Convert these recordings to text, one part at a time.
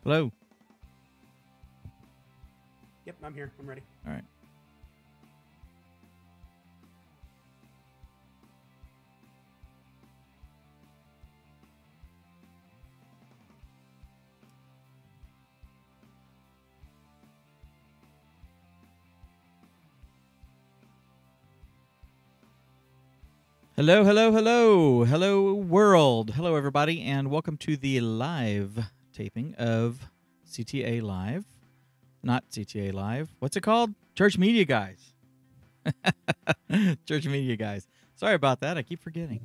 Hello. Yep, I'm here. I'm ready. All right. Hello, hello, hello. Hello, world. Hello, everybody, and welcome to the live taping of CTA Live. Not CTA Live. What's it called? Church Media Guys. Church Media Guys. Sorry about that. I keep forgetting.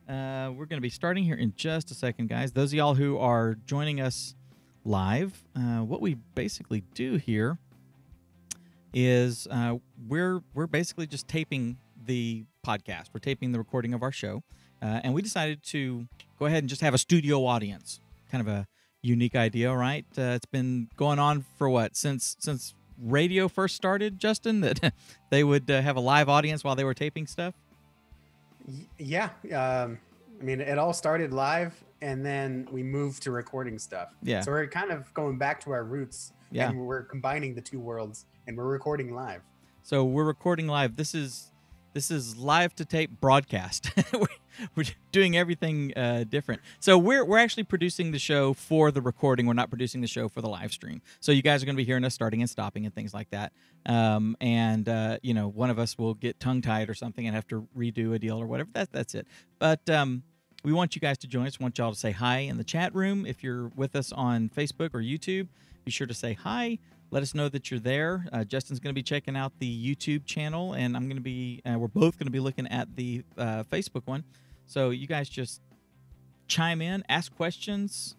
We're going to be starting here in just a second, guys. Those of y'all who are joining us live, what we basically do here is we're basically just taping the podcast. We're taping the recording of our show, and we decided to go ahead and just have a studio audience. Kind of a unique idea, right? It's been going on for what since radio first started, Justin. That they would have a live audience while they were taping stuff. Yeah. I mean, it all started live, and then we moved to recording stuff. Yeah. So we're kind of going back to our roots. Yeah. And we're combining the two worlds, and we're recording live. So we're recording live. This is live to tape broadcast. We're doing everything different. So we're actually producing the show for the recording. We're not producing the show for the live stream. So you guys are going to be hearing us starting and stopping and things like that. You know, one of us will get tongue tied or something and have to redo a deal or whatever. That's it. But we want you guys to join us. We want y'all to say hi in the chat room. If you're with us on Facebook or YouTube, be sure to say hi. Let us know that you're there. Justin's going to be checking out the YouTube channel, and I'm going to be. We're both going to be looking at the Facebook one. So you guys just chime in, ask questions,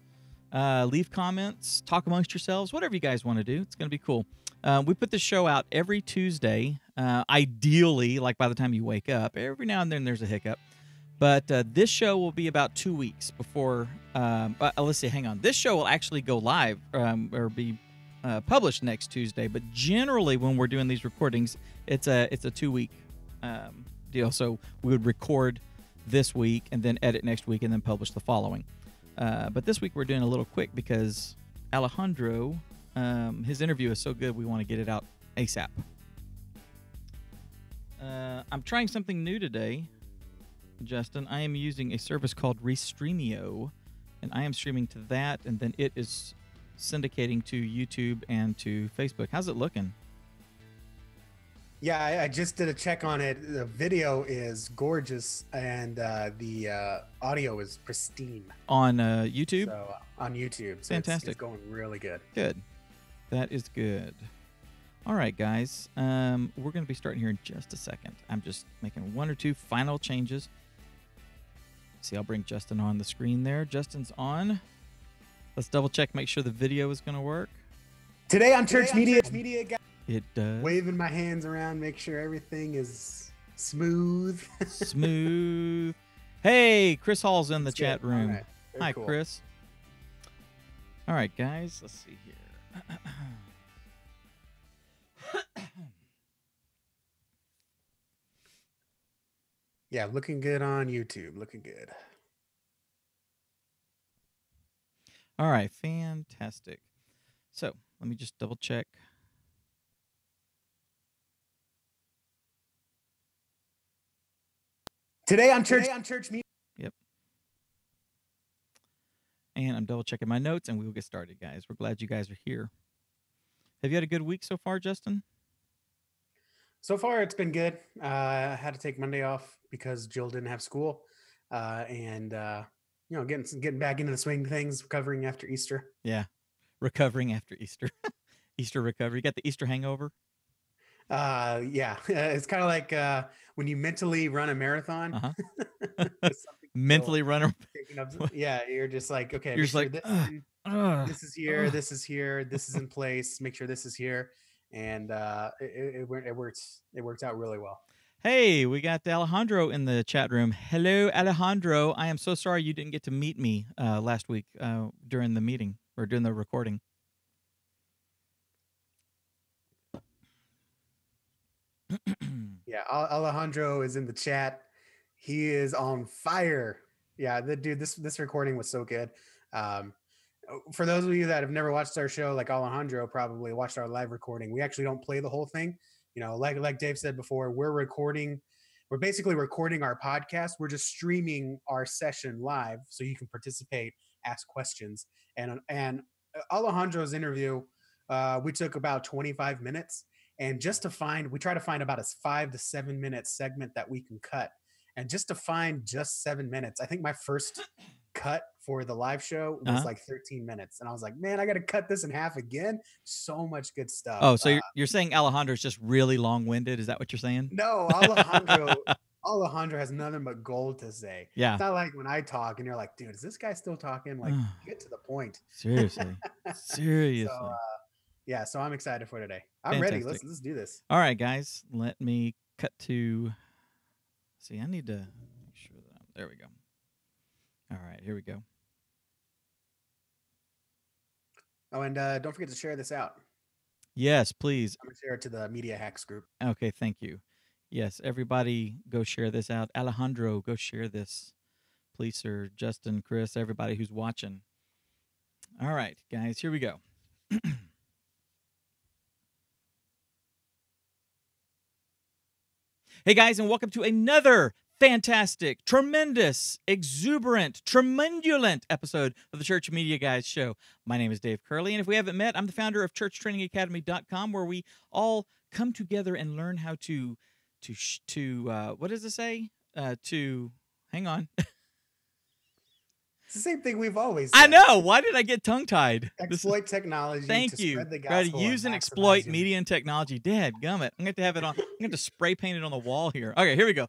leave comments, talk amongst yourselves, whatever you guys want to do. It's going to be cool. We put the show out every Tuesday. Ideally, like by the time you wake up. Every now and then there's a hiccup. But this show will be about 2 weeks before. Let's see. Hang on. This show will actually go live or be published next Tuesday. But generally, when we're doing these recordings, it's a 2 week deal. So we would record this week and then edit next week and then publish the following. But this week we're doing a little quick because Alejandro, his interview is so good. We want to get it out ASAP. I'm trying something new today. Justin, I am using a service called Restreamio, and I am streaming to that, and then it is syndicating to YouTube and to Facebook. How's it looking? Yeah, I just did a check on it. The video is gorgeous, and the audio is pristine. On YouTube? So, on YouTube. So Fantastic. It's going really good. Good. That is good. All right, guys. We're going to be starting here in just a second. I'm just making one or two final changes. See, I'll bring Justin on the screen there. Justin's on. Let's double check, make sure the video is going to work. Today on Church Media, it does. Waving my hands around, make sure everything is smooth. Smooth. Hey, Chris Hall's in the chat room. Right. Hi, cool. Chris. All right, guys. Let's see here. Yeah, looking good on YouTube. Looking good. All right, fantastic. So let me just double check. Today on Church Media. Yep. And I'm double checking my notes, and we will get started, guys. We're glad you guys are here. Have you had a good week so far, Justin? So far, it's been good. I had to take Monday off because Jill didn't have school, and you know, getting back into the swing of things, recovering after Easter. Yeah, recovering after Easter. Easter recovery. You got the Easter hangover? Yeah, it's kind of like when you mentally run a marathon. Uh-huh. Mentally run a. Yeah, you're just like, okay, you're just sure like, this is here, this is here, this is in place. Make sure this is here, and it worked out really well. Hey, we got Alejandro in the chat room. Hello, Alejandro. I am so sorry you didn't get to meet me last week during the meeting or during the recording. Yeah, Alejandro is in the chat. He is on fire. Yeah, the dude. This recording was so good. For those of you that have never watched our show, like Alejandro probably watched our live recording, we actually don't play the whole thing. Like Dave said before, we're basically recording our podcast. We're just streaming our session live so you can participate, ask questions. And Alejandro's interview, we took about 25 minutes. And we try to find about a 5 to 7 minute segment that we can cut. And just to find just 7 minutes, I think my first cut for the live show was like 13 minutes. And I was like, man, I got to cut this in half again. So much good stuff. Oh, so you're saying Alejandro's just really long-winded? Is that what you're saying? No, Alejandro has nothing but gold to say. Yeah. It's not like when I talk and you're like, dude, is this guy still talking? Like, get to the point. Seriously. So I'm excited for today. I'm ready. Let's do this. All right, guys. Let me cut to. See, I need to make sure that there we go. All right, here we go. Oh, and don't forget to share this out. Yes, please. I'm going to share it to the Media Hacks group. Okay, thank you. Yes, everybody go share this out. Alejandro, go share this. Please, sir. Justin, Chris, everybody who's watching. All right, guys, here we go. Hey, guys, and welcome to another fantastic, tremendous, exuberant, tremendulent episode of the Church Media Guys show. My name is Dave Curley, and if we haven't met, I'm the founder of ChurchTrainingAcademy.com, where we all come together and learn how to what does it say? Hang on. It's the same thing we've always said. I know. Why did I get tongue-tied? Exploit technology. Thank you. Spread the Got to gospel use and exploit media and technology. Dadgummit. I'm going to have it on. I'm going to spray paint it on the wall here. Okay, here we go.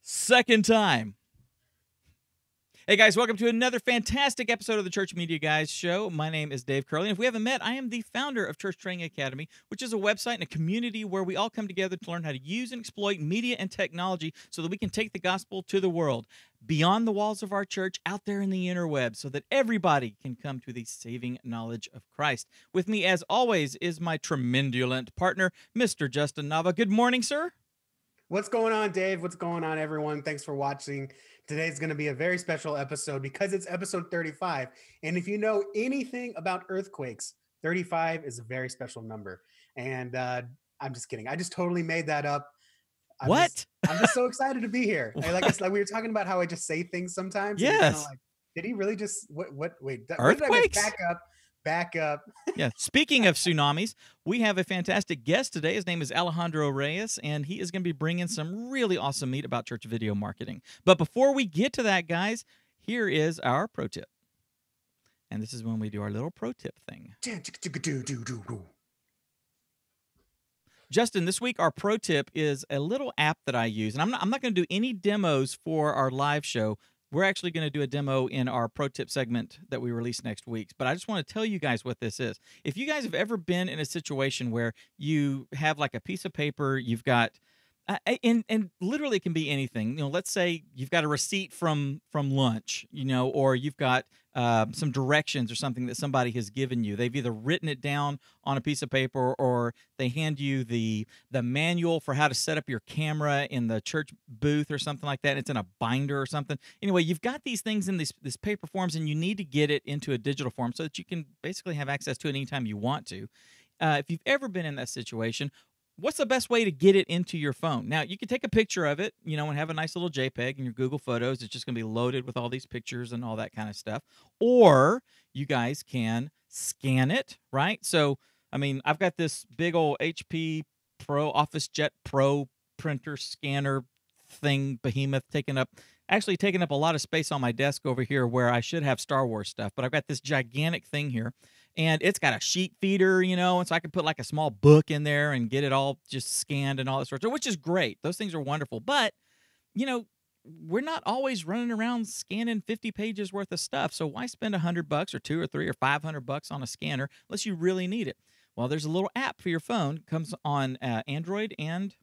Second time. Hey, guys, welcome to another fantastic episode of the Church Media Guys show. My name is Dave Curley, and if we haven't met, I am the founder of Church Training Academy, which is a website and a community where we all come together to learn how to use and exploit media and technology so that we can take the gospel to the world, beyond the walls of our church, out there in the interweb, so that everybody can come to the saving knowledge of Christ. With me, as always, is my tremendulent partner, Mr. Justin Nava. Good morning, sir. What's going on, Dave? What's going on, everyone? Thanks for watching. Today's going to be a very special episode because it's episode 35. And if you know anything about earthquakes, 35 is a very special number. And I'm just kidding. I just totally made that up. I'm just so excited to be here. Like we were talking about how I just say things sometimes. Yes. Like, did he really just wait? Earthquakes? Back up. Yeah. Speaking of tsunamis, we have a fantastic guest today. His name is Alejandro Reyes, and he is going to be bringing some really awesome meat about church video marketing. But before we get to that, guys, here is our pro tip. And this is when we do our little pro tip thing. Justin, this week our pro tip is a little app that I use. And I'm not going to do any demos for our live show. We're actually going to do a demo in our pro tip segment that we release next week. But I just want to tell you guys what this is. If you guys have ever been in a situation where you have like a piece of paper, you've got, and literally it can be anything. Let's say you've got a receipt from lunch, or you've got some directions or something that somebody has given you. They've either written it down on a piece of paper or they hand you the manual for how to set up your camera in the church booth or something like that. And it's in a binder or something. Anyway, you've got these things in this paper forms, and you need to get it into a digital form so that you can basically have access to it anytime you want to. If you've ever been in that situation, what's the best way to get it into your phone? Now, you can take a picture of it, and have a nice little JPEG in your Google Photos. It's just going to be loaded with all these pictures and all that kind of stuff. Or you guys can scan it, right? So, I've got this big old HP Pro OfficeJet Pro printer scanner thing, behemoth, taking up a lot of space on my desk over here where I should have Star Wars stuff. But I've got this gigantic thing here. And it's got a sheet feeder, and so I can put like a small book in there and get it all just scanned and all that sort of, which is great. Those things are wonderful. But, we're not always running around scanning 50 pages worth of stuff. So why spend $100 or $200 or $300 or $500 on a scanner unless you really need it? Well, there's a little app for your phone. It comes on Android and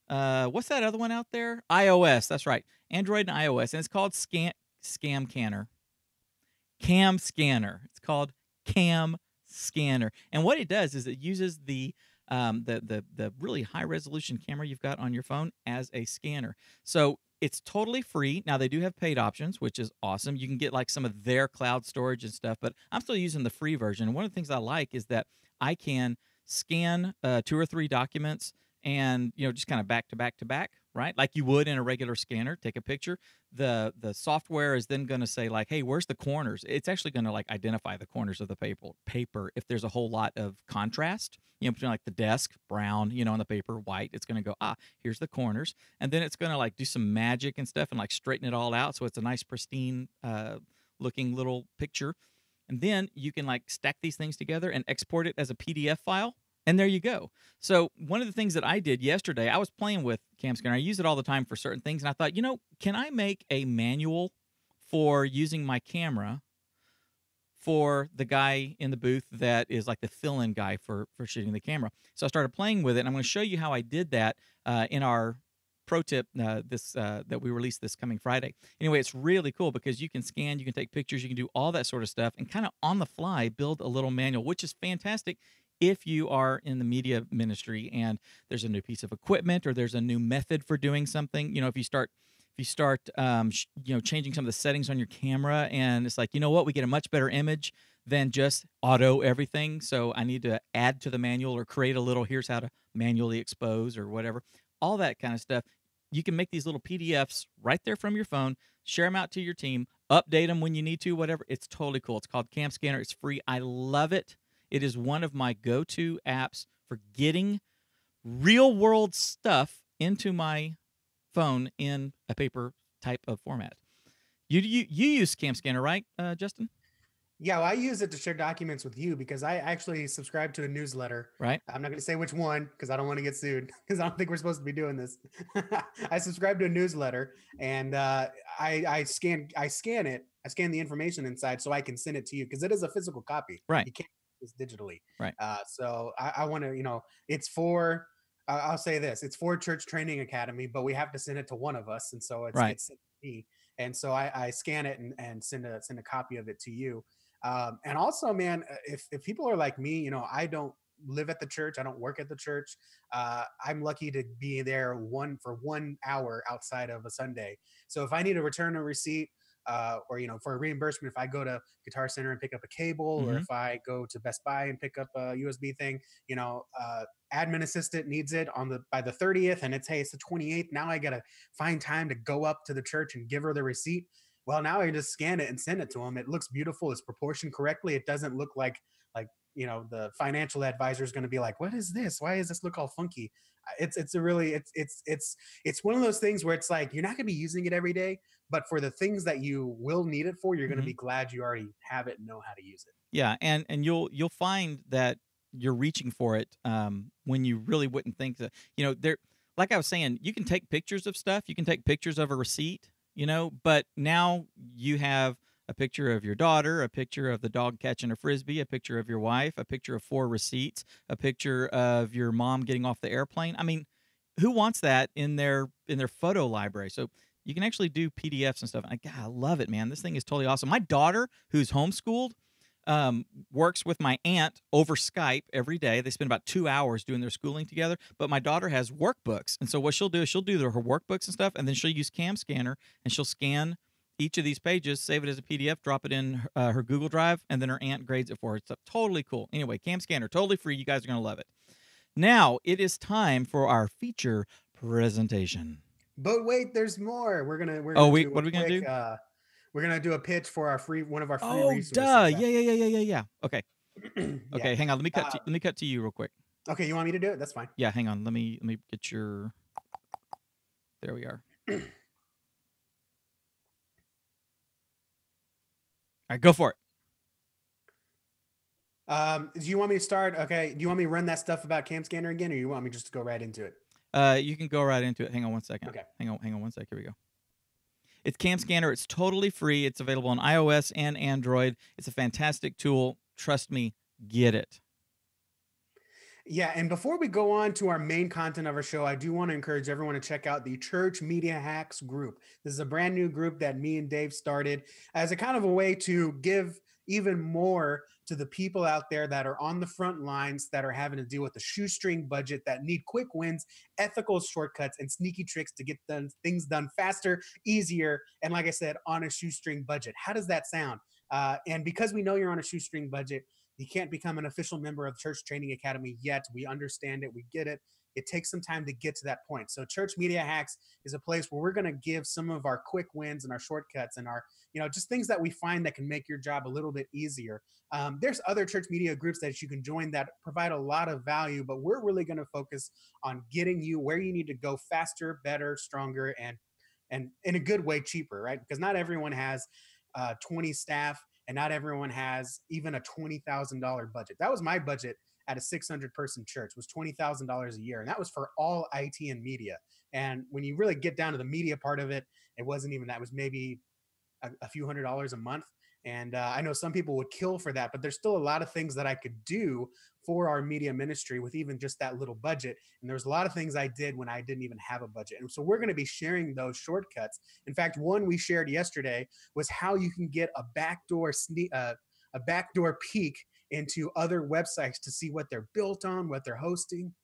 what's that other one out there? iOS. That's right. Android and iOS. And it's called Cam Scanner. It's called Cam Scanner. And what it does is it uses the really high resolution camera you've got on your phone as a scanner. So It's totally free. Now they do have paid options, which is awesome. You can get like some of their cloud storage and stuff, but I'm still using the free version. And one of the things I like is that I can scan 2 or 3 documents and just kind of back to back to back, right? Like you would in a regular scanner. Take a picture. The software is then going to say like, hey, where's the corners? It's actually going to like identify the corners of the paper if there's a whole lot of contrast. Between like the desk brown, and the paper white. It's going to go, here's the corners, and then it's going to like do some magic and stuff and like straighten it all out so it's a nice pristine looking little picture. And then you can like stack these things together and export it as a PDF file. And there you go. So one of the things that I did yesterday, I was playing with CamScanner. I use it all the time for certain things. And I thought, can I make a manual for using my camera for the guy in the booth that is like the fill-in guy for shooting the camera? So I started playing with it, and I'm going to show you how I did that in our pro tip that we released this coming Friday. Anyway, it's really cool because you can scan, you can take pictures, you can do all that sort of stuff, and kind of on the fly build a little manual, which is fantastic if you are in the media ministry and there's a new piece of equipment or there's a new method for doing something. If you start changing some of the settings on your camera, and it's like, what, we get a much better image than just auto everything. So I need to add to the manual or create a little, here's how to manually expose or whatever, all that kind of stuff. You can make these little PDFs right there from your phone, share them out to your team, update them when you need to, whatever. It's totally cool. It's called CamScanner. It's free. I love it. It is one of my go-to apps for getting real world stuff into my phone in a paper type of format. You use CamScanner, right, Justin? Yeah, well, I use it to share documents with you because I actually subscribe to a newsletter. Right. I'm not going to say which one because I don't want to get sued because I don't think we're supposed to be doing this. I subscribe to a newsletter, and I scan it. I scan the information inside so I can send it to you because it is a physical copy. Right. You can't do this digitally. Right. So I want to, it's for. I'll say this: it's for Church Training Academy, but we have to send it to one of us, and so it's sent to me. And so I scan it and send a copy of it to you. And also, man, if people are like me, I don't live at the church. I don't work at the church. I'm lucky to be there for 1 hour outside of a Sunday. So if I need to return a receipt, or for a reimbursement, if I go to Guitar Center and pick up a cable, or if I go to Best Buy and pick up a USB thing, admin assistant needs it by the 30th, and it's the 28th. Now I gotta find time to go up to the church and give her the receipt. Well, now I just scan it and send it to them. It looks beautiful. It's proportioned correctly. It doesn't look like the financial advisor is going to be like, what is this? Why does this look all funky? It's one of those things where it's like, you're not going to be using it every day, but for the things that you will need it for, you're going to be glad you already have it and know how to use it. Yeah. And you'll find that you're reaching for it when you really wouldn't think that, there, like I was saying, you can take pictures of stuff. You can take pictures of a receipt, but now you have a picture of your daughter, a picture of the dog catching a Frisbee, a picture of your wife, a picture of 4 receipts, a picture of your mom getting off the airplane. I mean, who wants that in their photo library? So you can actually do PDFs and stuff. I love it, man. This thing is totally awesome. My daughter, who's homeschooled, works with my aunt over Skype every day. They spend about 2 hours doing their schooling together. But my daughter has workbooks, and so what she'll do is she'll do her workbooks and stuff, and then she'll use CamScanner, and she'll scan each of these pages, save it as a PDF, drop it in her Google Drive, and then her aunt grades it for her. It's totally cool. Anyway, CamScanner, totally free. You guys are going to love it. Now, it is time for our feature presentation. But wait, there's more. What are we going to do? We're going to do a pitch for one of our free resources. Oh, duh. Yeah. Okay. Okay, hang on. Let me cut to you real quick. Okay, you want me to do it? That's fine. Yeah, hang on. Let me get your. There we are. All right, go for it. Do you want me to start? Okay. Do you want me to run that stuff about CamScanner again, or you want me just to go right into it? You can go right into it. Hang on 1 second. Okay. Hang on 1 second. Here we go. It's CamScanner. It's totally free. It's available on iOS and Android. It's a fantastic tool. Trust me, get it. Yeah, and before we go on to our main content of our show, I do want to encourage everyone to check out the Church Media Hacks group. This is a brand new group that me and Dave started as a kind of a way to give even more to the people out there that are on the front lines, that are having to deal with a shoestring budget, that need quick wins, ethical shortcuts, and sneaky tricks to get things done faster, easier, and like I said, on a shoestring budget. How does that sound? And because we know you're on a shoestring budget, you can't become an official member of Church Training Academy yet. We understand it. We get it. It takes some time to get to that point. So Church Media Hacks is a place where we're going to give some of our quick wins and our shortcuts and our, just things that we find that can make your job a little bit easier. There's other church media groups that you can join that provide a lot of value, but we're really going to focus on getting you where you need to go faster, better, stronger, and in a good way, cheaper, right? Because not everyone has 20 staff, and not everyone has even a $20,000 budget. That was my budget at a 600-person church, was $20,000 a year. And that was for all IT and media. And when you really get down to the media part of it, it wasn't even that. It was maybe a few $100s a month. And I know some people would kill for that, but there's still a lot of things that I could do for our media ministry with even just that little budget. And there's a lot of things I did when I didn't even have a budget. And so we're going to be sharing those shortcuts. In fact, one we shared yesterday was how you can get a backdoor peek into other websites to see what they're built on, what they're hosting.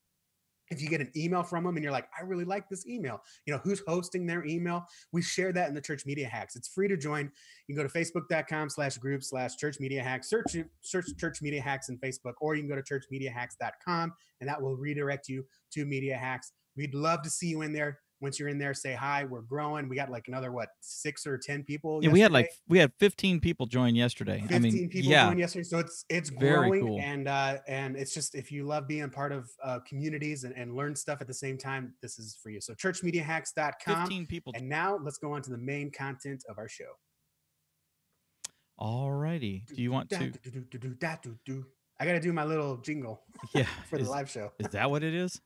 If you get an email from them and you're like, I really like this email, who's hosting their email? We share that in the Church Media Hacks. It's free to join. You can go to facebook.com/group/Church Media Hacks, search Church Media Hacks in Facebook, or you can go to churchmediahacks.com and that will redirect you to Media Hacks. We'd love to see you in there. Once you're in there, say hi. We're growing. We got like another 6 or 10 people. Yeah, we had 15 people join yesterday. 15 people join yesterday, so it's very growing. Cool. And it's just, if you love being part of communities and learn stuff at the same time, this is for you. So churchmediahacks.com. 15 people. And now let's go on to the main content of our show. All righty. Do you want to? I got to do my little jingle. Yeah, for the live show. Is that what it is?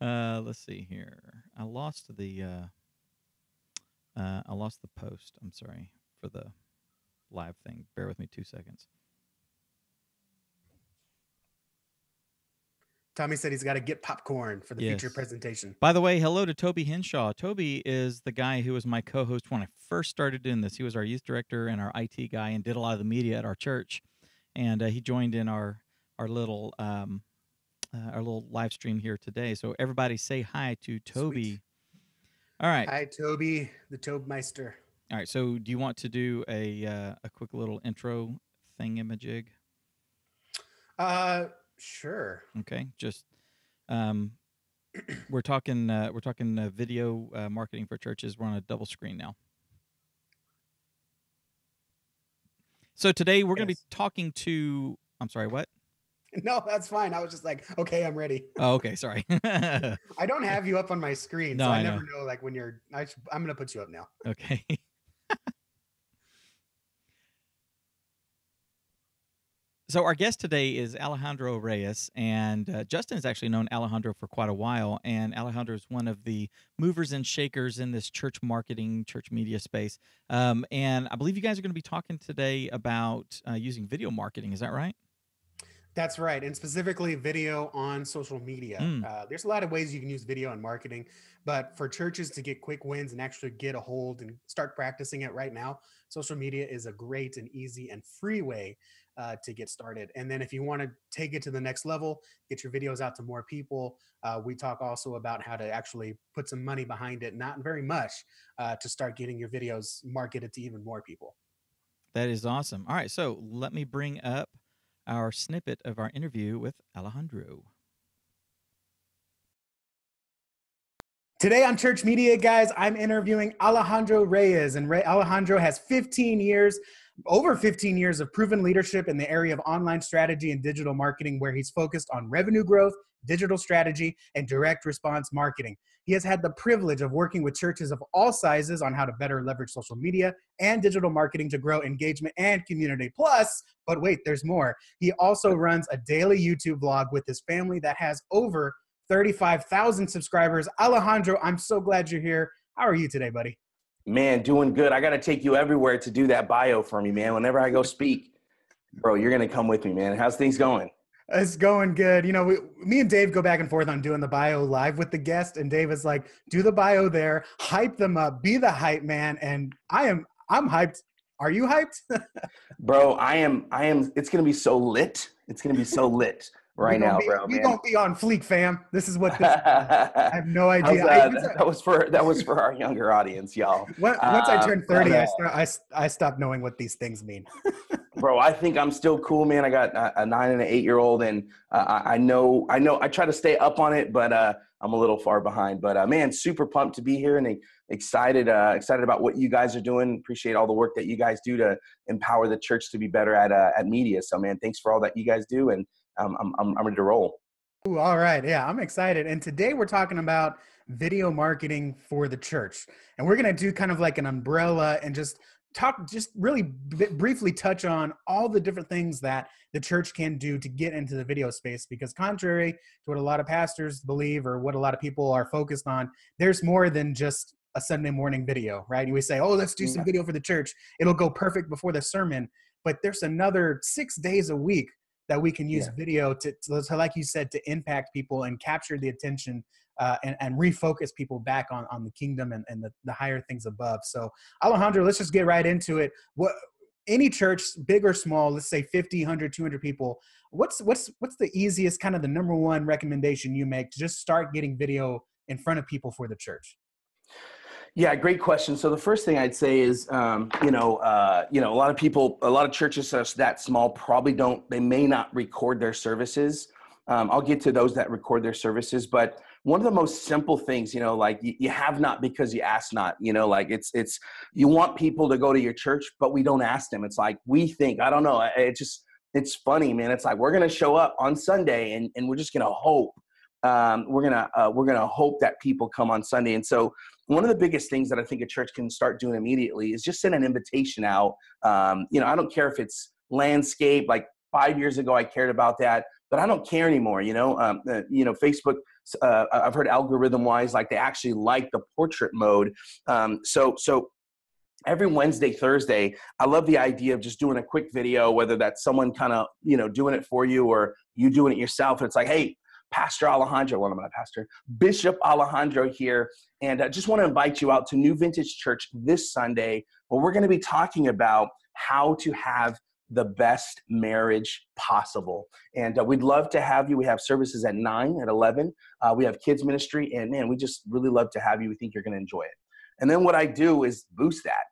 Let's see here. I lost the post. I'm sorry for the live thing. Bear with me 2 seconds. Tommy said he's got to get popcorn for the future presentation. By the way, hello to Toby Henshaw. Toby is the guy who was my co-host when I first started doing this. He was our youth director and our IT guy and did a lot of the media at our church. And he joined in our little live stream here today. So everybody say hi to Toby. Sweet. All right. Hi, Toby, the Tobemeister. All right. So do you want to do a quick little intro thingamajig? Sure. Okay. Just we're talking video marketing for churches. We're on a double screen now. So today we're going to be talking to. I'm sorry. What? No, that's fine. I was just like, okay, I'm ready. Oh, okay. Sorry. I don't have you up on my screen, no, so I never know like when you're. I'm going to put you up now. Okay. So our guest today is Alejandro Reyes, and Justin has actually known Alejandro for quite a while, and Alejandro is one of the movers and shakers in this church marketing, church media space. And I believe you guys are going to be talking today about using video marketing. Is that right? That's right. And specifically video on social media. There's a lot of ways you can use video in marketing, but for churches to get quick wins and actually get a hold and start practicing it right now, social media is a great and easy and free way to get started. And then if you want to take it to the next level, get your videos out to more people. We talk also about how to actually put some money behind it, not very much, to start getting your videos marketed to even more people. That is awesome. All right. So let me bring up our snippet of our interview with Alejandro. Today on Church Media, guys, I'm interviewing Alejandro Reyes, and Alejandro has over 15 years of proven leadership in the area of online strategy and digital marketing, where he's focused on revenue growth, digital strategy, and direct response marketing. He has had the privilege of working with churches of all sizes on how to better leverage social media and digital marketing to grow engagement and community. Plus, but wait, there's more. He also runs a daily YouTube vlog with his family that has over 35,000 subscribers. Alejandro, I'm so glad you're here. How are you today, buddy? Man, doing good. I got to take you everywhere to do that bio for me, man. Whenever I go speak, bro, you're going to come with me, man. How's things going? It's going good. You know, me and Dave go back and forth on doing the bio live with the guest, and Dave is like, do the bio there, hype them up, be the hype man. And I'm hyped Are you hyped? Bro, I am, it's going to be so lit. It's going to be so lit right now, bro, We man. gonna be on fleek, fam. This is what this is. I have no How's idea. that? That was for our younger audience, y'all. Once I turned 30, but, I stopped knowing what these things mean. bro, I think I'm still cool, man. I got a 9 and an 8-year-old, and I know. I try to stay up on it, but I'm a little far behind. But man, super pumped to be here and excited about what you guys are doing. Appreciate all the work that you guys do to empower the church to be better at media. So, man, thanks for all that you guys do, and I'm ready to roll. Ooh, all right. Yeah, I'm excited. And today we're talking about video marketing for the church. And we're going to do kind of like an umbrella and just really briefly touch on all the different things that the church can do to get into the video space. Because contrary to what a lot of pastors believe or what a lot of people are focused on, there's more than just a Sunday morning video, right? We say, oh, let's do some video for the church. It'll go perfect before the sermon. But there's another 6 days a week that we can use video to, like you said, to impact people and capture the attention and refocus people back on the kingdom and the higher things above. So Alejandro, let's just get right into it. Any church, big or small, let's say 50, 100, 200 people, what's the easiest, kind of the number one recommendation you make to just start getting video in front of people for the church? Yeah, great question. So the first thing I'd say is, a lot of churches that small they may not record their services. I'll get to those that record their services, but one of the most simple things, like you have not because you ask not, like it's, you want people to go to your church, but we don't ask them. It's like, we think, I don't know. It's funny, man. It's like, we're going to show up on Sunday and we're just going to hope. We're going to hope that people come on Sunday. And so one of the biggest things that I think a church can start doing immediately is just send an invitation out. I don't care if it's landscape, like 5 years ago, I cared about that, but I don't care anymore. Facebook, I've heard algorithm wise, like they actually like the portrait mode. So every Wednesday, Thursday, I love the idea of just doing a quick video, whether that's someone kind of, doing it for you or you doing it yourself. And it's like, hey, Pastor Alejandro, well, I'm not a pastor, Bishop Alejandro here. And I just want to invite you out to New Vintage Church this Sunday, where we're going to be talking about how to have the best marriage possible. And we'd love to have you. We have services at 9, at 11. We have kids ministry. And man, we just really love to have you. We think you're going to enjoy it. And then what I do is boost that,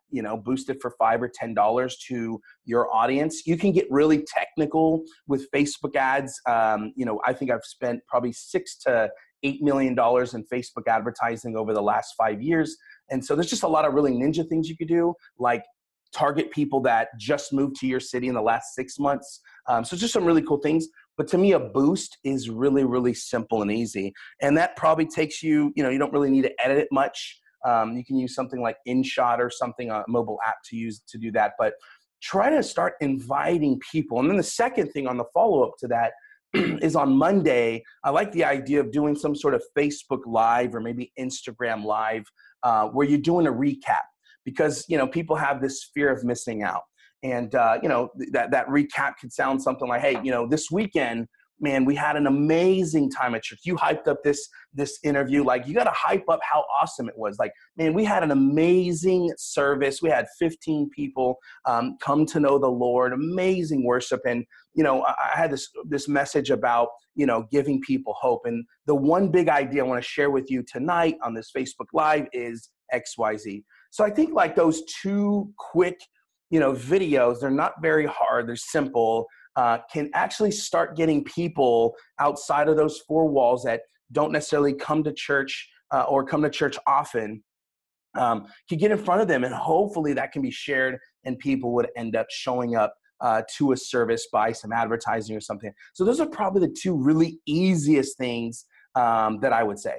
boost it for $5 or $10 to your audience. You can get really technical with Facebook ads. I think I've spent probably $6 to $8 million in Facebook advertising over the last 5 years. And so there's just a lot of really ninja things you could do, like target people that just moved to your city in the last 6 months. So just some really cool things. But to me, a boost is really, really simple and easy. And that probably takes you, you don't really need to edit it much. You can use something like InShot or something, a mobile app to do that, but try to start inviting people. And then the second thing on the follow-up to that is on Monday, I like the idea of doing some sort of Facebook Live or maybe Instagram Live where you're doing a recap because, people have this fear of missing out. And, that recap could sound something like, hey, this weekend, man, we had an amazing time at church. You hyped up this interview. Like, you got to hype up how awesome it was. Like, man, we had an amazing service. We had 15 people come to know the Lord, amazing worship. And, I had this message about, giving people hope. And the one big idea I want to share with you tonight on this Facebook Live is XYZ. So I think like those two quick, videos, they're not very hard. They're simple. Can actually start getting people outside of those four walls that don't necessarily come to church or come to church often, can get in front of them, and hopefully that can be shared and people would end up showing up to a service by some advertising or something. So those are probably the two really easiest things that I would say.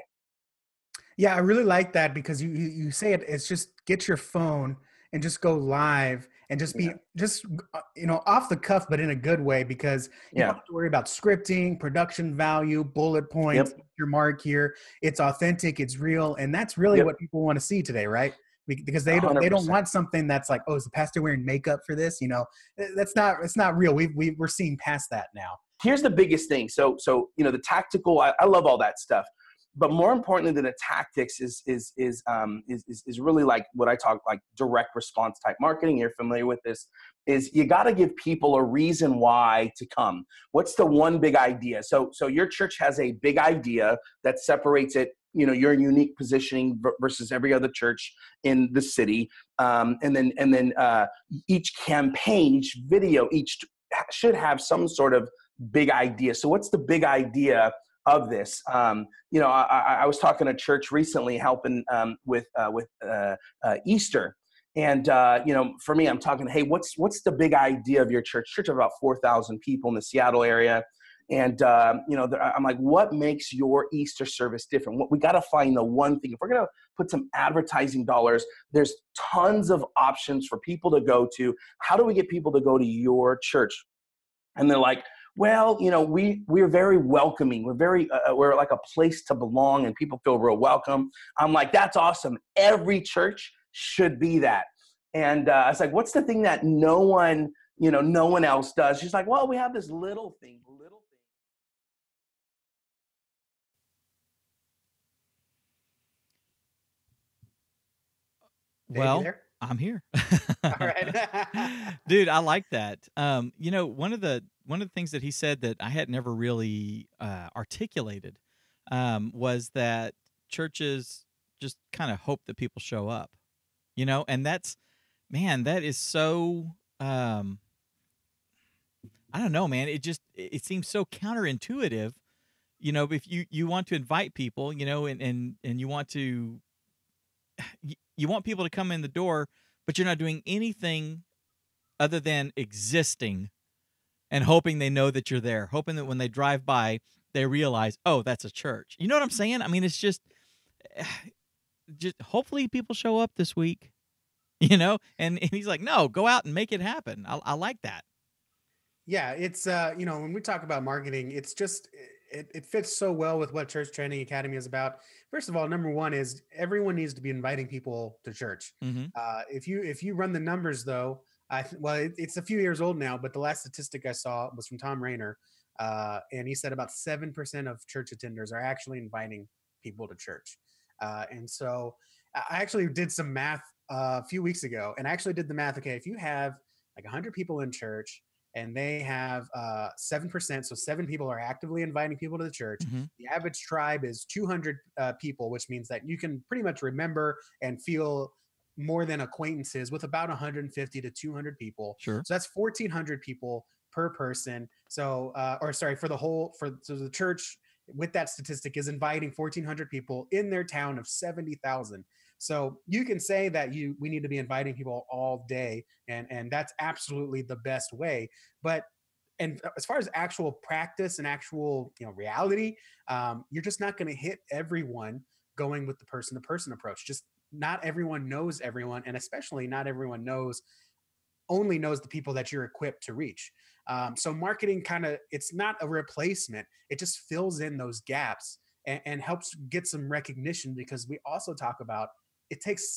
Yeah, I really like that because you say it's just get your phone and just go live and just be off the cuff, but in a good way, because you don't have to worry about scripting, production value, bullet points, your mark here. It's authentic, it's real. And that's really what people want to see today, right? Because they don't want something that's like, oh, is the pastor wearing makeup for this? It's not real. We're seeing past that now. Here's the biggest thing. So the tactical, I love all that stuff. but more importantly than the tactics is really like what I talk like direct response type marketing. You're familiar with this. Is you got to give people a reason why to come. What's the one big idea? So your church has a big idea that separates it. You know, your unique positioning versus every other church in the city, and then each campaign, each video, each should have some sort of big idea. So what's the big idea of this? You know, I was talking to church recently, helping with Easter. And, you know, for me, I'm talking, hey, what's the big idea of your church? Church of about 4,000 people in the Seattle area. And, you know, I'm like, what makes your Easter service different? We got to find the one thing. If we're going to put some advertising dollars, there's tons of options for people to go to. How do we get people to go to your church? And they're like, well, you know, we're very welcoming. We're like a place to belong and people feel real welcome. I'm like, that's awesome. Every church should be that. And I was like, what's the thing that no one else does? She's like, well, we have this little thing. Well, I'm here. All right. Dude, I like that. You know, one of the things that he said that I had never really articulated was that churches just kind of hope that people show up. You know, and that is so I don't know, man. It seems so counterintuitive. You know, if you want to invite people, you know, and you want to you want people to come in the door, but you're not doing anything other than existing and hoping they know that you're there, hoping that when they drive by, they realize, oh, that's a church. You know what I'm saying? I mean, it's just hopefully people show up this week, you know? And he's like, no, go out and make it happen. I like that. Yeah, it's you know, when we talk about marketing, it's just it fits so well with what Church Training Academy is about. First of all, number one is everyone needs to be inviting people to church. Mm-hmm. If you run the numbers though, it's a few years old now, but the last statistic I saw was from Tom Rainer, and he said about 7% of church attenders are actually inviting people to church. And so I actually did some math a few weeks ago, and I actually did the math. Okay, if you have like 100 people in church, and they have 7%, so 7 people are actively inviting people to the church. Mm-hmm. The average tribe is 200 people, which means that you can pretty much remember and feel more than acquaintances with about 150 to 200 people. Sure. So that's 1,400 people per person. So, for the church with that statistic is inviting 1,400 people in their town of 70,000. So you can say that we need to be inviting people all day, and that's absolutely the best way. But and as far as actual practice and actual reality, you're just not going to hit everyone going with the person-to-person approach. Just not everyone knows everyone, and especially not everyone only knows the people that you're equipped to reach. So marketing it's not a replacement. It just fills in those gaps and helps get some recognition, because we also talk about it takes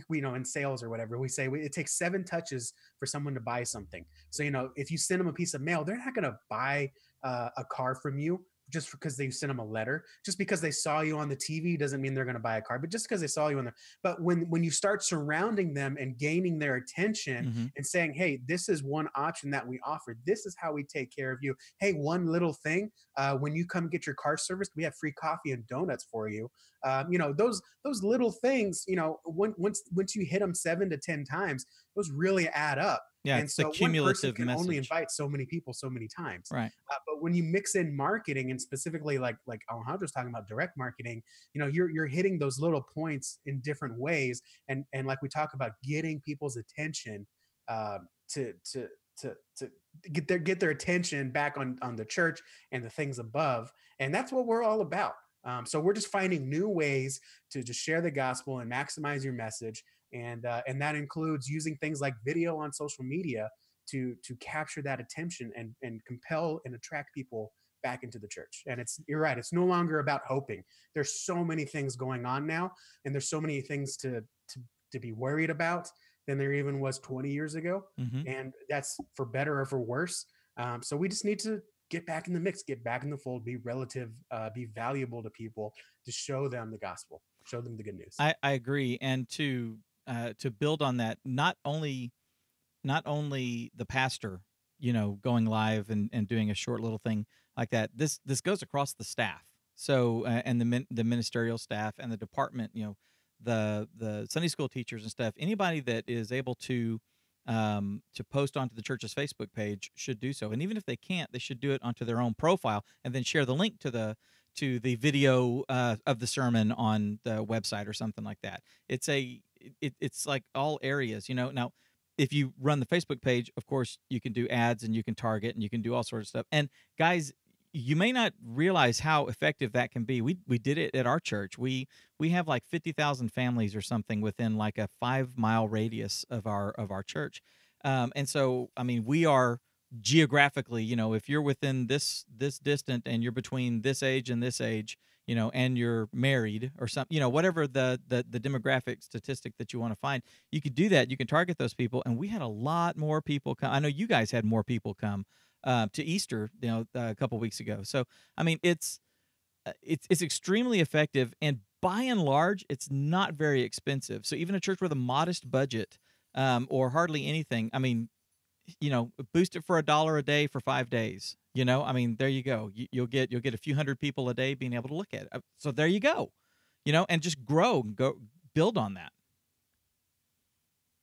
we know in sales or whatever, we say it takes 7 touches for someone to buy something. So, if you send them a piece of mail, they're not going to buy a car from you just because they sent them a letter. Just because they saw you on the TV doesn't mean they're going to buy a car, but just because they saw you on there. But when you start surrounding them and gaining their attention, mm-hmm. and saying, hey, this is one option that we offer. This is how we take care of you. Hey, one little thing, when you come get your car serviced, we have free coffee and donuts for you. Those little things, once you hit them 7 to 10 times, those really add up. Yeah, and it's so a cumulative one person can message. only invite so many people so many times. Right. But when you mix in marketing, and specifically like Alejandro's talking about direct marketing, you're hitting those little points in different ways, and like we talk about getting people's attention to get their attention back on the church and the things above, and that's what we're all about. So we're just finding new ways to just share the gospel and maximize your message. And that includes using things like video on social media to capture that attention and compel and attract people back into the church. And you're right, it's no longer about hoping. There's so many things going on now, and there's so many things to be worried about than there even was 20 years ago. Mm-hmm. And that's for better or for worse. So we just need to get back in the mix, get back in the fold, be valuable to people, to show them the gospel, show them the good news. I agree, and to build on that, not only the pastor, going live and doing a short little thing like that. This goes across the staff. So and the ministerial staff and the department, the Sunday school teachers and stuff. Anybody that is able to post onto the church's Facebook page should do so. And even if they can't, they should do it onto their own profile and then share the link to the video of the sermon on the website or something like that. It's like all areas, Now, if you run the Facebook page, of course, you can do ads and you can target and you can do all sorts of stuff. And guys, you may not realize how effective that can be. We did it at our church. We have like 50,000 families or something within like a 5-mile radius of our church. And so, I mean, we are geographically, if you're within this distant and you're between this age and this age, and you're married or something, whatever the demographic statistic that you want to find, you could do that. You can target those people. And we had a lot more people come. I know you guys had more people come to Easter, a couple weeks ago. So, I mean, it's extremely effective, and by and large, it's not very expensive. So even a church with a modest budget, or hardly anything, I mean, boost it for $1 a day for 5 days. I mean, there you go. You'll get a few hundred people a day being able to look at it. So there you go. And just build on that.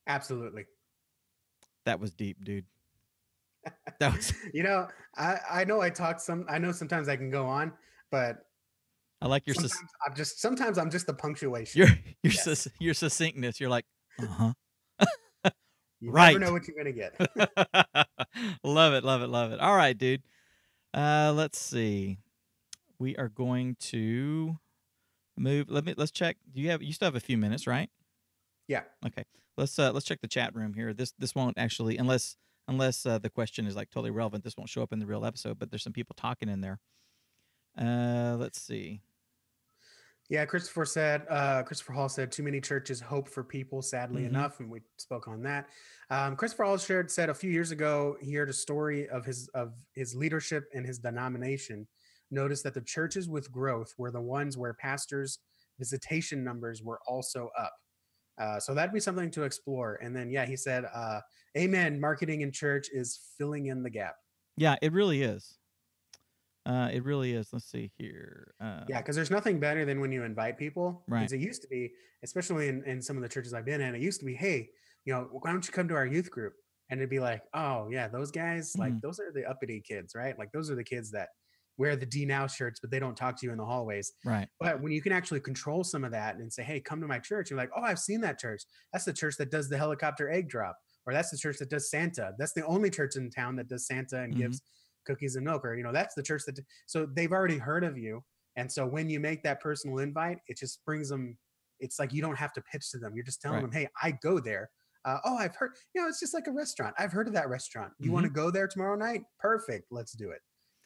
Absolutely. That was deep, dude. That was. I know I know sometimes I can go on, but I like your. Sometimes I'm just the punctuation. Your succinctness. You're like, uh-huh. You right. never know what you're gonna get. Love it, love it, love it. All right, dude. Let's see. We are going to move. Let's check. You still have a few minutes, right? Yeah. Okay. Let's check the chat room here. This won't actually, unless the question is like totally relevant, this won't show up in the real episode, but there's some people talking in there. Let's see. Yeah, Christopher Hall said, too many churches hope for people, sadly enough, and we spoke on that. Christopher Hall said a few years ago, he heard a story of his leadership and his denomination. Noticed that the churches with growth were the ones where pastors' visitation numbers were also up. So that'd be something to explore. And then, he said, amen, marketing in church is filling in the gap. Yeah, it really is. It really is. Let's see here. Because there's nothing better than when you invite people. Right. Because it used to be, especially in some of the churches I've been in, it used to be, hey, why don't you come to our youth group? And it'd be like, oh yeah, those guys, like those are the uppity kids, right? Like those are the kids that wear the D Now shirts, but they don't talk to you in the hallways. Right. But when you can actually control some of that and say, hey, come to my church, you're like, oh, I've seen that church. That's the church that does the helicopter egg drop, or that's the church that does Santa. That's the only church in town that does Santa and gives cookies and milk, or that's the church that. So they've already heard of you, and so when you make that personal invite, it just brings them. It's like you don't have to pitch to them. You're just telling them, hey, I go there. Oh, I've heard. It's just like a restaurant. I've heard of that restaurant. You want to go there tomorrow night? Perfect. Let's do it.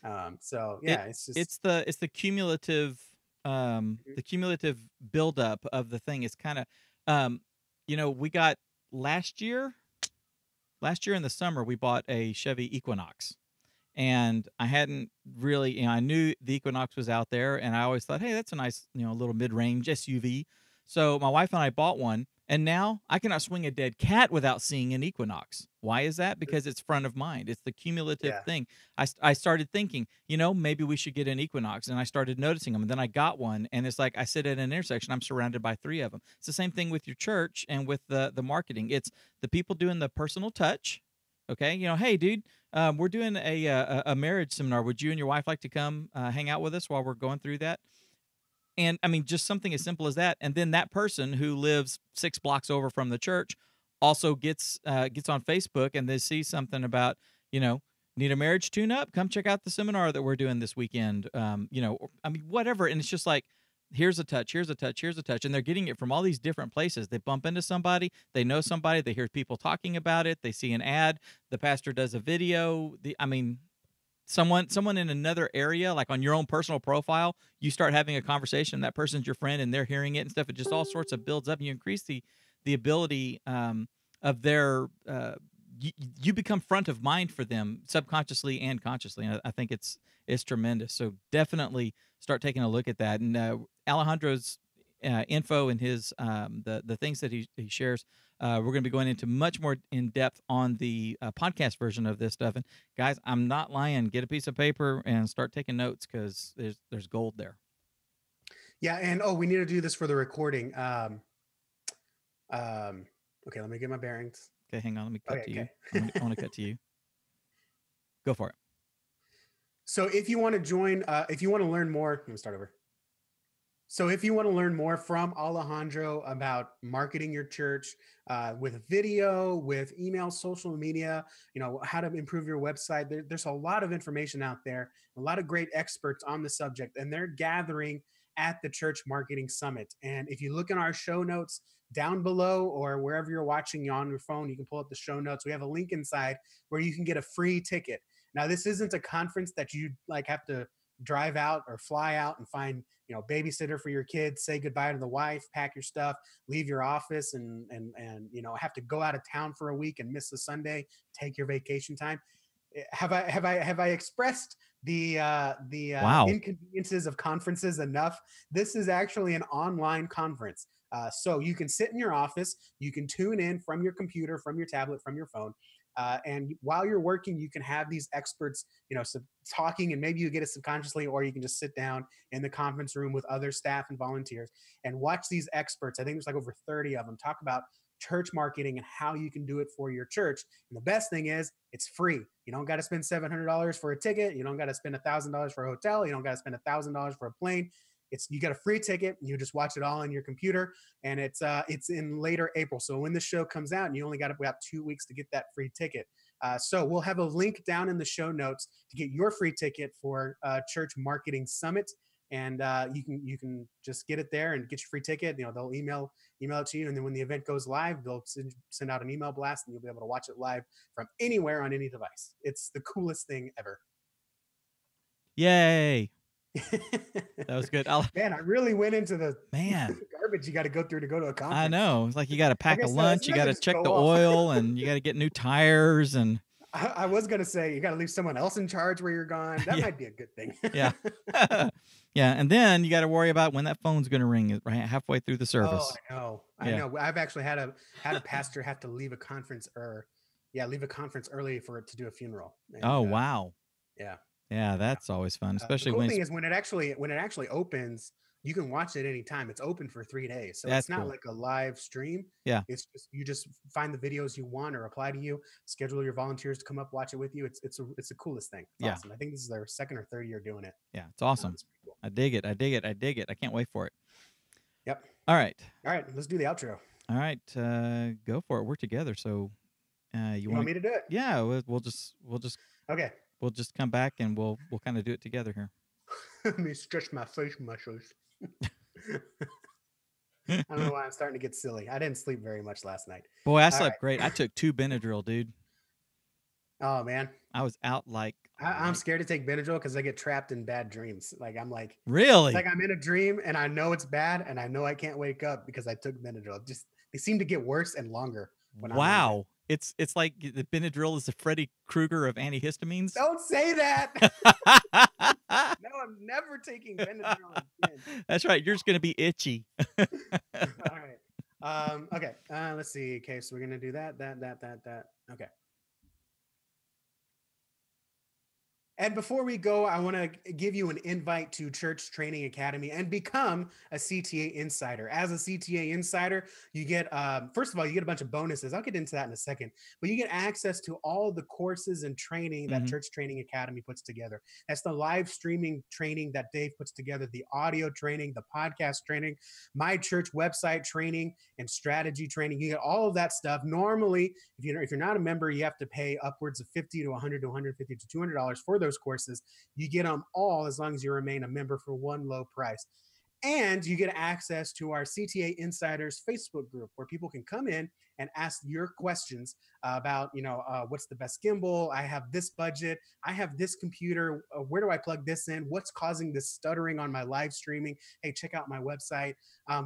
It's the cumulative the cumulative buildup of the thing. It's kind of we got last year in the summer we bought a Chevy Equinox, and I hadn't really I knew the Equinox was out there, and I always thought, hey, that's a nice little mid-range SUV. So my wife and I bought one, and now I cannot swing a dead cat without seeing an Equinox. Why is that? Because it's front of mind. It's the cumulative thing. I started thinking, maybe we should get an Equinox, and I started noticing them. And then I got one, and it's like I sit at an intersection. I'm surrounded by 3 of them. It's the same thing with your church and with the marketing. It's the people doing the personal touch. Okay, hey, dude, we're doing a marriage seminar. Would you and your wife like to come hang out with us while we're going through that? And I mean, just something as simple as that. And then that person who lives 6 blocks over from the church also gets on Facebook, and they see something about, need a marriage tune-up? Come check out the seminar that we're doing this weekend. Whatever. And it's just like, here's a touch, here's a touch, here's a touch. And they're getting it from all these different places. They bump into somebody, they know somebody, they hear people talking about it, they see an ad, the pastor does a video. Someone in another area, like on your own personal profile, you start having a conversation, that person's your friend, and they're hearing it and stuff. It just all sorts of builds up, and you increase the ability of their you become front of mind for them subconsciously and consciously. And I think it's tremendous. So definitely start taking a look at that. And Alejandro's info and his the things that he shares. We're going to be going into much more in depth on the podcast version of this stuff. And guys, I'm not lying. Get a piece of paper and start taking notes, because there's gold there. Yeah, and we need to do this for the recording. Okay, let me get my bearings. Okay, hang on. Let me cut to you. Okay. I want to cut to you. Go for it. So if you want to join, if you want to learn more, let me start over. So if you want to learn more from Alejandro about marketing your church with video, with email, social media, how to improve your website, there's a lot of information out there, a lot of great experts on the subject, and they're gathering at the Church Marketing Summit. And if you look in our show notes down below, or wherever you're watching on your phone, you can pull up the show notes. We have a link inside where you can get a free ticket. Now, this isn't a conference that you have to drive out or fly out and find, babysitter for your kids, say goodbye to the wife, pack your stuff, leave your office, and have to go out of town for a week and miss a Sunday, take your vacation time. Have I expressed the Wow. inconveniences of conferences enough? This is actually an online conference. So you can sit in your office, you can tune in from your computer, from your tablet, from your phone. And while you're working, you can have these experts, talking, and maybe you get it subconsciously, or you can just sit down in the conference room with other staff and volunteers and watch these experts. I think there's like over 30 of them talk about church marketing and how you can do it for your church. And the best thing is it's free. You don't got to spend $700 for a ticket. You don't got to spend $1,000 for a hotel. You don't got to spend $1,000 for a plane. You got a free ticket. You just watch it all on your computer, and it's in later April. So when the show comes out, and you only got about 2 weeks to get that free ticket. So we'll have a link down in the show notes to get your free ticket for Church Marketing Summit, and you can just get it there and get your free ticket. They'll email it to you, and then when the event goes live, they'll send out an email blast, and you'll be able to watch it live from anywhere on any device. It's the coolest thing ever. Yay! That was good. Man, I really went into the man garbage you got to go through to go to a conference. I know. It's like you got to pack a so. lunch, you got to check the oil, and you got to get new tires. And I was going to say, you got to leave someone else in charge where you're gone. That might be a good thing. Yeah. Yeah. And then you got to worry about when that phone's going to ring right halfway through the service. Oh, I know. I've actually had a pastor have to leave a conference early for it to do a funeral. And, wow. Yeah. Yeah, that's always fun, especially the cool thing is when it actually opens, you can watch it anytime. It's open for 3 days, so it's not like a live stream. Yeah, it's just you just find the videos you want or apply to you. Schedule your volunteers to come up watch it with you. It's the coolest thing. It's awesome. I think this is their second or third year doing it. Yeah, it's awesome. It's pretty cool. I dig it. I dig it. I dig it. I can't wait for it. Yep. All right. Let's do the outro. All right, go for it. We're together, so you want me to do it? Yeah, we'll just okay. We'll just come back and we'll kind of do it together here. Let me stretch my face muscles. I don't know why I'm starting to get silly. I didn't sleep very much last night. Boy, I slept great. I took 2 Benadryl, dude. Oh man, I was out like. I'm scared to take Benadryl because I get trapped in bad dreams. Like I'm like, really? Like I'm in a dream and I know it's bad and I know I can't wake up because I took Benadryl. They seem to get worse and longer. Wow. It's like the Benadryl is the Freddy Krueger of antihistamines. Don't say that. No, I'm never taking Benadryl again. That's right. You're just going to be itchy. All right. Okay. Let's see. Okay. So we're going to do that. Okay. And before we go, I want to give you an invite to Church Training Academy and become a CTA Insider. As a CTA Insider, you get, first of all, you get a bunch of bonuses. I'll get into that in a second. But you get access to all the courses and training that Church Training Academy puts together. That's the live streaming training that Dave puts together, the audio training, the podcast training, my church website training, and strategy training. You get all of that stuff. Normally, if you're not a member, you have to pay upwards of $50 to $100 to $150 to $200 for those courses. You get them all as long as you remain a member for one low price. And you get access to our CTA Insiders Facebook group where people can come in and ask your questions about, what's the best gimbal? I have this budget. I have this computer. Where do I plug this in? What's causing this stuttering on my live streaming? Hey, check out my website.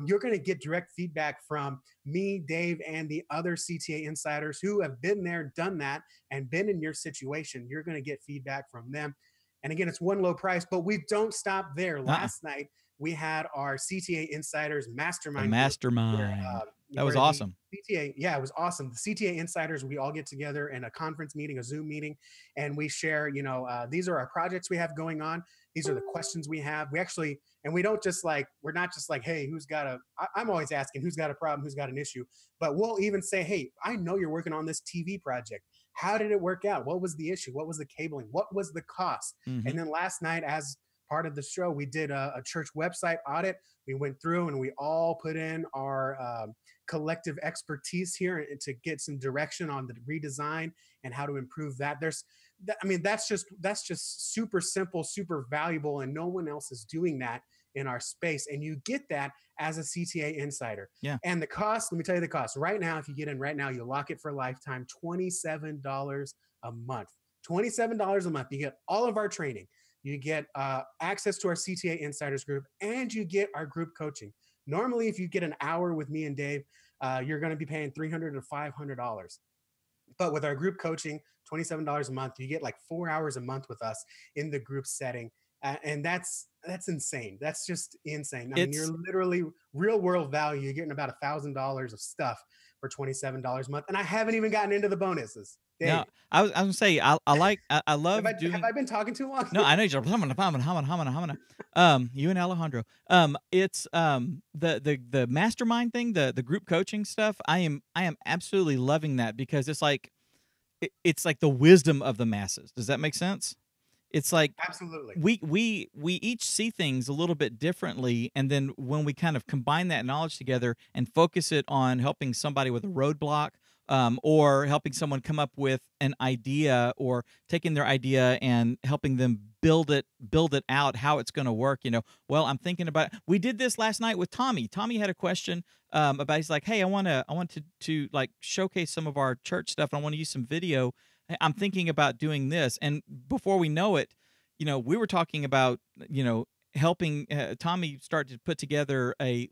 You're going to get direct feedback from me, Dave, and the other CTA Insiders who have been there, done that, and been in your situation. You're going to get feedback from them. And again, it's one low price, but we don't stop there. Last night, we had our CTA Insiders Mastermind. The mastermind. That was awesome. CTA, yeah, it was awesome. The CTA Insiders, we all get together in a conference meeting, a Zoom meeting, and we share, these are our projects we have going on. These are the questions we have. We actually, and we don't just like, we're not just like, hey, I'm always asking who's got a problem, who's got an issue, but we'll even say, hey, I know you're working on this TV project. How did it work out? What was the issue? What was the cabling? What was the cost? Mm-hmm. And then last night, as part of the show, we did a church website audit. We went through and we all put in our collective expertise here to get some direction on the redesign and how to improve that. That's just super simple, super valuable, and no one else is doing that in our space. And you get that as a CTA Insider. Yeah. And the cost, let me tell you the cost. Right now, if you get in right now, you lock it for a lifetime, $27 a month. $27 a month. You get all of our training. You get access to our CTA Insiders group, and you get our group coaching. Normally, if you get an hour with me and Dave, you're going to be paying $300 to $500. But with our group coaching, $27 a month, you get like 4 hours a month with us in the group setting. And that's insane. That's just insane. I mean, you're literally real world value. You're getting about $1,000 of stuff for $27 a month. And I haven't even gotten into the bonuses. Dave. No, I was gonna say I love doing. Have I been talking too long? No, I know you're you and Alejandro. It's the mastermind thing, the group coaching stuff. I am absolutely loving that because it's like the wisdom of the masses. Does that make sense? It's like absolutely we each see things a little bit differently, and then when we kind of combine that knowledge together and focus it on helping somebody with a roadblock, or helping someone come up with an idea, or taking their idea and helping them build it out how it's going to work. Well, I'm thinking about it. We did this last night with Tommy. Tommy had a question about. He's like, hey, I want to like showcase some of our church stuff. And I want to use some video. I'm thinking about doing this. And before we know it, we were talking about, helping Tommy start to put together a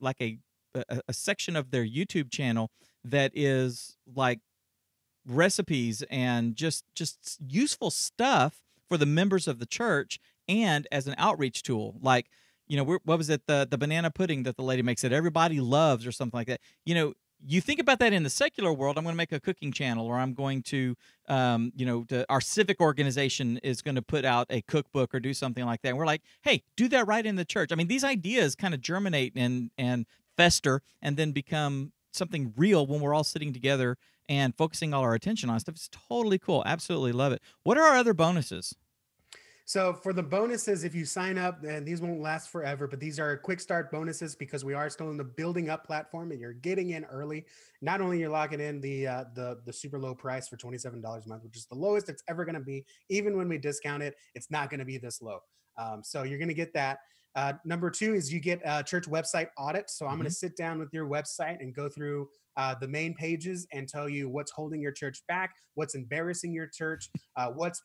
section of their YouTube channel that is like recipes and just useful stuff for the members of the church, and as an outreach tool. Like, what was it? The banana pudding that the lady makes that everybody loves, or something like that. You think about that in the secular world. I'm going to make a cooking channel, or I'm going to, our civic organization is going to put out a cookbook or do something like that. And we're like, hey, do that right in the church. I mean, these ideas kind of germinate and fester and then become something real when we're all sitting together and focusing all our attention on stuff. It's totally cool. Absolutely love it. What are our other bonuses? So for the bonuses, if you sign up, and these won't last forever, but these are quick start bonuses because we are still in the building up platform and you're getting in early. Not only you're locking in the super low price for $27 a month, which is the lowest it's ever going to be. Even when we discount it, it's not going to be this low. So you're going to get that. Number two is you get a church website audit. So I'm going to sit down with your website and go through the main pages and tell you what's holding your church back, what's embarrassing your church, what's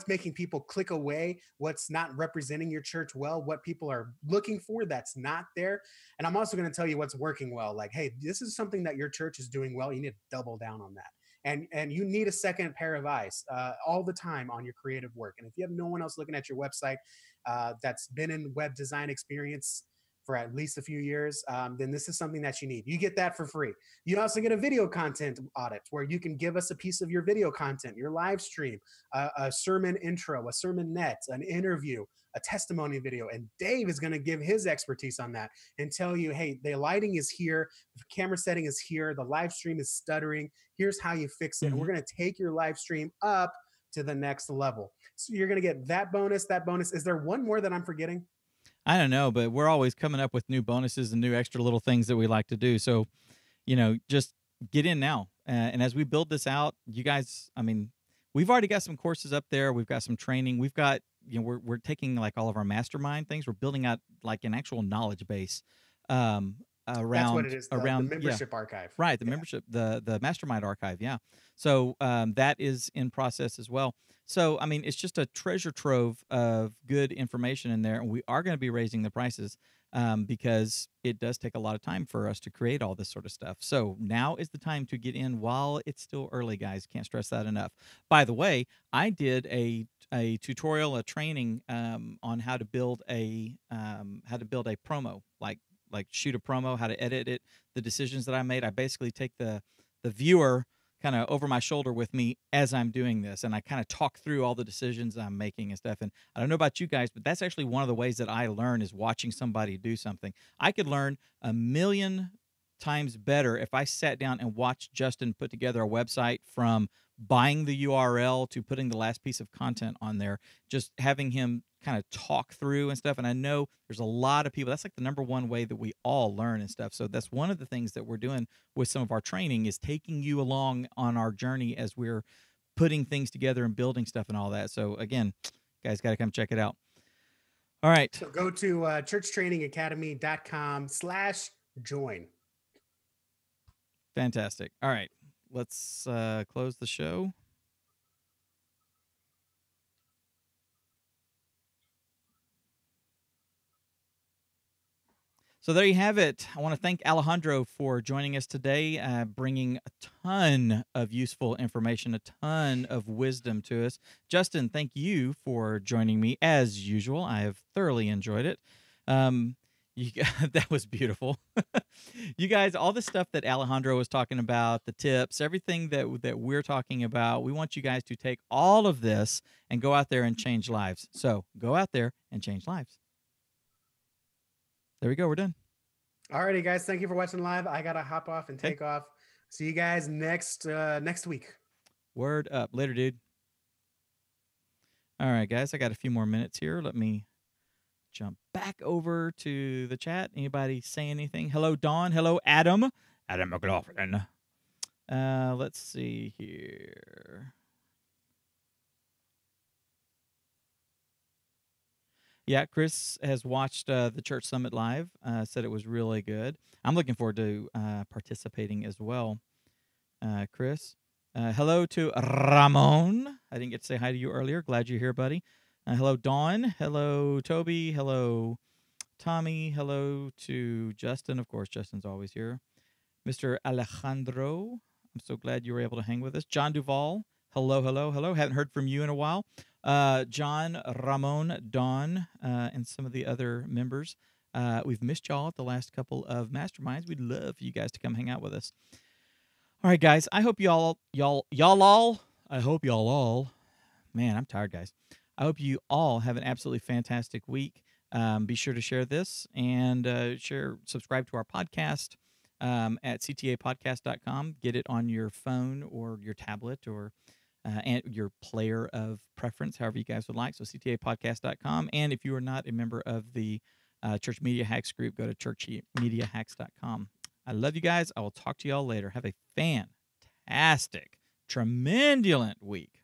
making people click away, what's not representing your church well, what people are looking for that's not there. And I'm also going to tell you what's working well. Like, hey, this is something that your church is doing well. You need to double down on that. And you need a second pair of eyes all the time on your creative work. And if you have no one else looking at your website that's been in web design experience for at least a few years, then this is something that you need. You get that for free. You also get a video content audit where you can give us a piece of your video content, your live stream, a sermon intro, a sermonette, an interview, a testimony video. And Dave is going to give his expertise on that and tell you, hey, the lighting is here, the camera setting is here, the live stream is stuttering. Here's how you fix it. And we're going to take your live stream up to the next level. So you're going to get that bonus, that bonus. Is there one more that I'm forgetting? I don't know, but we're always coming up with new bonuses and new extra little things that we like to do. So, just get in now. And as we build this out, you guys, I mean, we've already got some courses up there. We've got some training. We've got, we're taking like all of our mastermind things, we're building out like an actual knowledge base That's what it is. The around membership archive. right, the Yeah. membership, the mastermind archive, yeah. So that is in process as well. So I mean, it's just a treasure trove of good information in there, and we are going to be raising the prices because it does take a lot of time for us to create all this sort of stuff. So now is the time to get in while it's still early, guys. Can't stress that enough. By the way, I did a tutorial, a training on how to build a promo, like shoot a promo, how to edit it, the decisions that I made. I basically take the viewer kind of over my shoulder with me as I'm doing this, and I kind of talk through all the decisions I'm making and stuff. And I don't know about you guys, but that's actually one of the ways that I learn is watching somebody do something. I could learn a million times better if I sat down and watched Justin put together a website from buying the URL to putting the last piece of content on there, just having him kind of talk through and stuff. And I know there's a lot of people, that's like the number one way that we all learn and stuff. So that's one of the things that we're doing with some of our training is taking you along on our journey as we're putting things together and building stuff and all that. So again, guys, got to come check it out. All right. So go to churchtrainingacademy.com/join. Fantastic. All right. Let's close the show. So there you have it. I want to thank Alejandro for joining us today, bringing a ton of useful information, a ton of wisdom to us. Justin, thank you for joining me as usual. I have thoroughly enjoyed it. That was beautiful. You guys, all the stuff that Alejandro was talking about, the tips, everything that we're talking about, we want you guys to take all of this and go out there and change lives. So go out there and change lives. There we go. We're done. Alrighty, guys. Thank you for watching live. I gotta hop off and take off. See you guys next week. Word up. Later, dude. All right, guys. I got a few more minutes here. Let me jump back over to the chat. Anybody say anything? Hello, Dawn. Hello, Adam. Adam McLaughlin. Let's see here. Yeah, Chris has watched the Church Summit live. Said it was really good. I'm looking forward to participating as well. Chris. Hello to Ramon. I didn't get to say hi to you earlier. Glad you're here, buddy. Hello, Dawn. Hello, Toby. Hello, Tommy. Hello to Justin. Of course, Justin's always here. Mr. Alejandro. I'm so glad you were able to hang with us. John Duval. Hello, hello, hello. Haven't heard from you in a while. John, Ramon, Dawn, and some of the other members. We've missed y'all at the last couple of masterminds. We'd love for you guys to come hang out with us. All right, guys. I hope y'all all. Man, I'm tired, guys. I hope you all have an absolutely fantastic week. Be sure to share this and subscribe to our podcast at ctapodcast.com. Get it on your phone or your tablet or and your player of preference, however you guys would like. So ctapodcast.com. And if you are not a member of the Church Media Hacks group, go to churchmediahacks.com. I love you guys. I will talk to y'all later. Have a fantastic, tremendulent week.